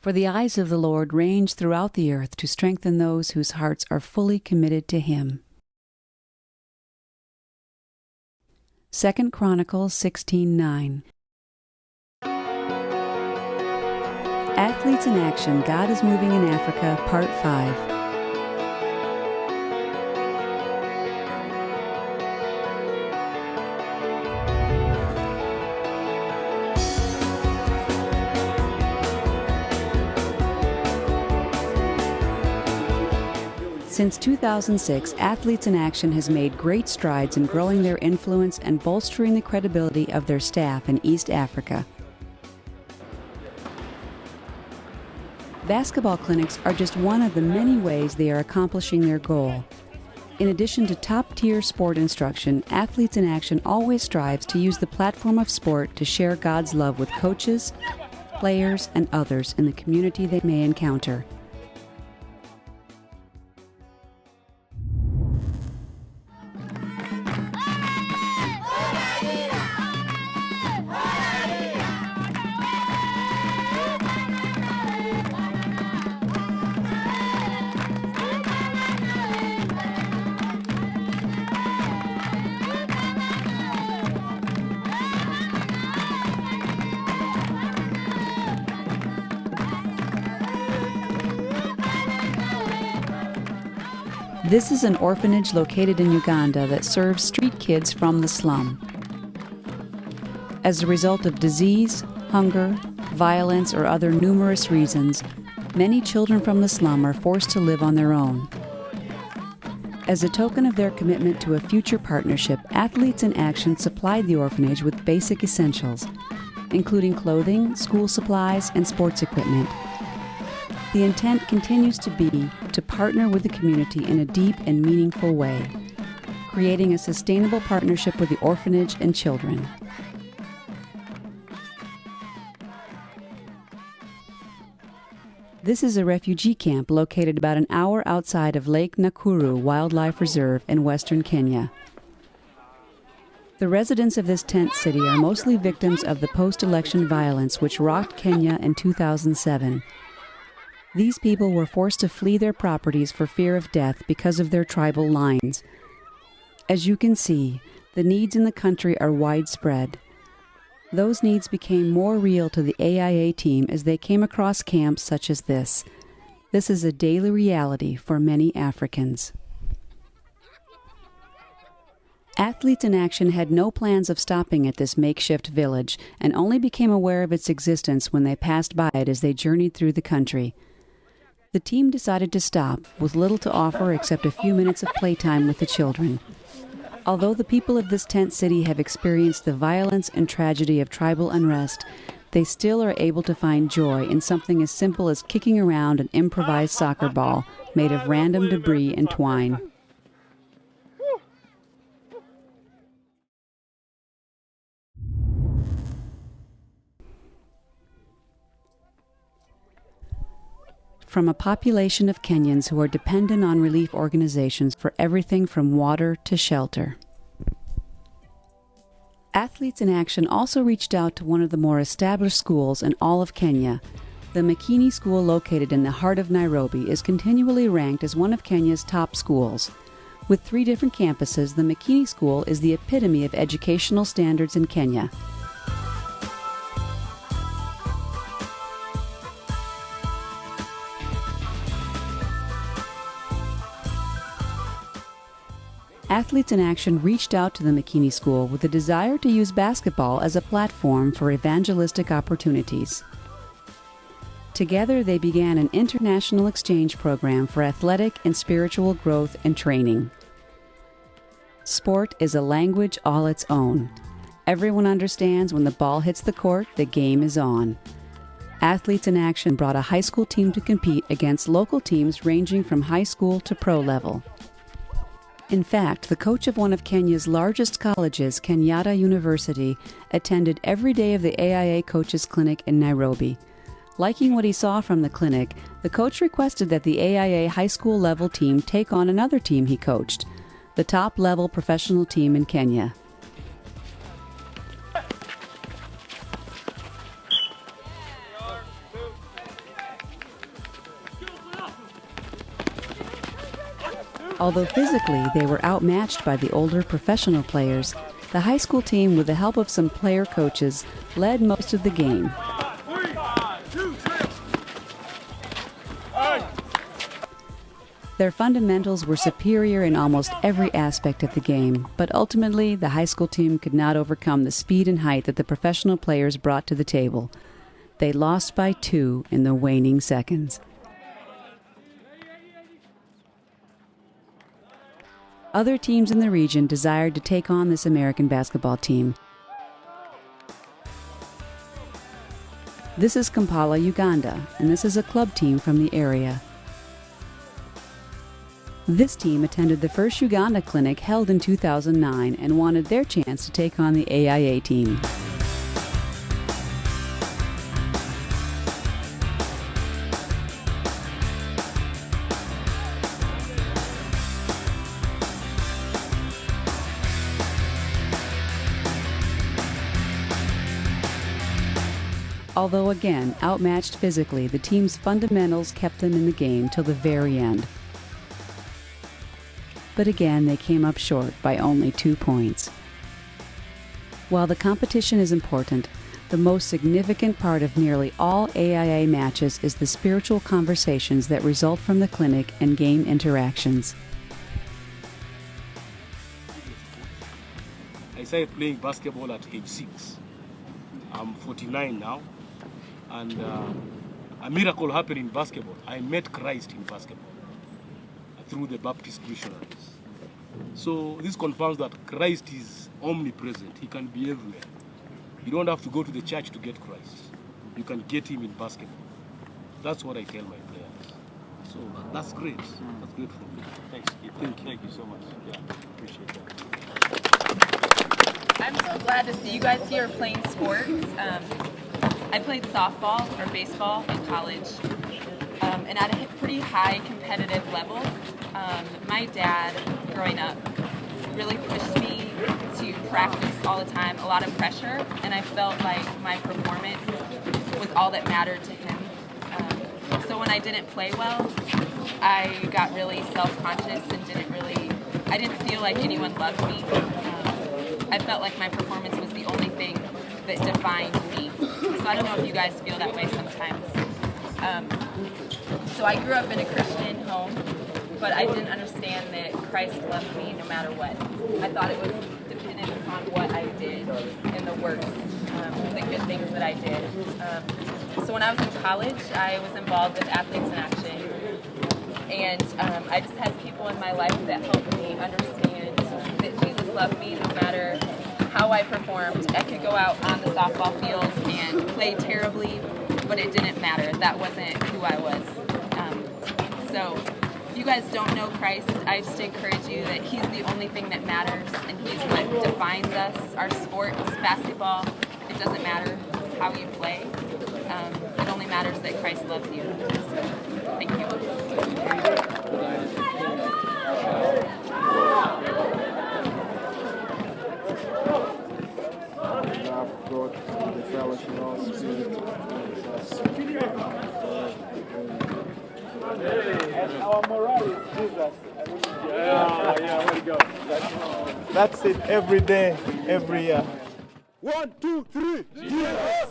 For the eyes of the Lord range throughout the earth to strengthen those whose hearts are fully committed to Him. 2 Chronicles 16:9. Athletes in Action, God is Moving in Africa, Part 5. Since 2006, Athletes in Action has made great strides in growing their influence and bolstering the credibility of their staff in East Africa. Basketball clinics are just one of the many ways they are accomplishing their goal. In addition to top-tier sport instruction, Athletes in Action always strives to use the platform of sport to share God's love with coaches, players, and others in the community they may encounter. This is an orphanage located in Uganda that serves street kids from the slum. As a result of disease, hunger, violence, or other numerous reasons, many children from the slum are forced to live on their own. As a token of their commitment to a future partnership, Athletes in Action supplied the orphanage with basic essentials, including clothing, school supplies, and sports equipment. The intent continues to be to partner with the community in a deep and meaningful way, creating a sustainable partnership with the orphanage and children. This is a refugee camp located about an hour outside of Lake Nakuru Wildlife Reserve in western Kenya. The residents of this tent city are mostly victims of the post-election violence which rocked Kenya in 2007. These people were forced to flee their properties for fear of death because of their tribal lines. As you can see, the needs in the country are widespread. Those needs became more real to the AIA team as they came across camps such as this. This is a daily reality for many Africans. Athletes in Action had no plans of stopping at this makeshift village and only became aware of its existence when they passed by it as they journeyed through the country. The team decided to stop, with little to offer except a few minutes of playtime with the children. Although the people of this tent city have experienced the violence and tragedy of tribal unrest, they still are able to find joy in something as simple as kicking around an improvised soccer ball made of random debris and twine. From a population of Kenyans who are dependent on relief organizations for everything from water to shelter. Athletes in Action also reached out to one of the more established schools in all of Kenya. The Makini School, located in the heart of Nairobi, is continually ranked as one of Kenya's top schools. With 3 different campuses, the Makini School is the epitome of educational standards in Kenya. Athletes in Action reached out to the Makini School with a desire to use basketball as a platform for evangelistic opportunities. Together, they began an international exchange program for athletic and spiritual growth and training. Sport is a language all its own. Everyone understands when the ball hits the court, the game is on. Athletes in Action brought a high school team to compete against local teams ranging from high school to pro level. In fact, the coach of one of Kenya's largest colleges, Kenyatta University, attended every day of the AIA Coaches Clinic in Nairobi. Liking what he saw from the clinic, the coach requested that the AIA high school level team take on another team he coached, the top-level professional team in Kenya. Although physically they were outmatched by the older professional players, the high school team, with the help of some player coaches, led most of the game. Their fundamentals were superior in almost every aspect of the game, but ultimately the high school team could not overcome the speed and height that the professional players brought to the table. They lost by 2 in the waning seconds. Other teams in the region desired to take on this American basketball team. This is Kampala, Uganda, and this is a club team from the area. This team attended the first Uganda clinic held in 2009 and wanted their chance to take on the AIA team. Although again outmatched physically, the team's fundamentals kept them in the game till the very end. But again, they came up short by only 2 points. While the competition is important, the most significant part of nearly all AIA matches is the spiritual conversations that result from the clinic and game interactions. I started playing basketball at age 6. I'm 49 now, and a miracle happened in basketball. I met Christ in basketball through the Baptist missionaries. So this confirms that Christ is omnipresent. He can be everywhere. You don't have to go to the church to get Christ. You can get him in basketball. That's what I tell my players. So that's great. That's great for me. Thanks, Keith. Thank you so much. Yeah, appreciate that. I'm so glad to see you guys here playing sports. I played softball or baseball in college, and at a pretty high competitive level. My dad, growing up, really pushed me to practice all the time, a lot of pressure, and I felt like my performance was all that mattered to him. So when I didn't play well, I got really self-conscious and I didn't feel like anyone loved me. I felt like my performance was the only thing that defined me. So I don't know if you guys feel that way sometimes. So I grew up in a Christian home, but I didn't understand that Christ loved me no matter what. I thought it was dependent upon what I did and the works, the good things that I did. So when I was in college, I was involved with Athletes in Action, and I just had people in my life that helped me understand that Jesus loved me no matter how I performed. I could go out on the softball field and play terribly, but it didn't matter. That wasn't who I was. So if you guys don't know Christ, I just encourage you that he's the only thing that matters, and he's what defines us. Our sports, basketball, it doesn't matter how you play. It only matters that Christ loves you. So, thank you. God, the fellowship of the Spirit. And our morale is Jesus. Yeah, way to go. That's it every day, every year. 1, 2, 3. Jesus!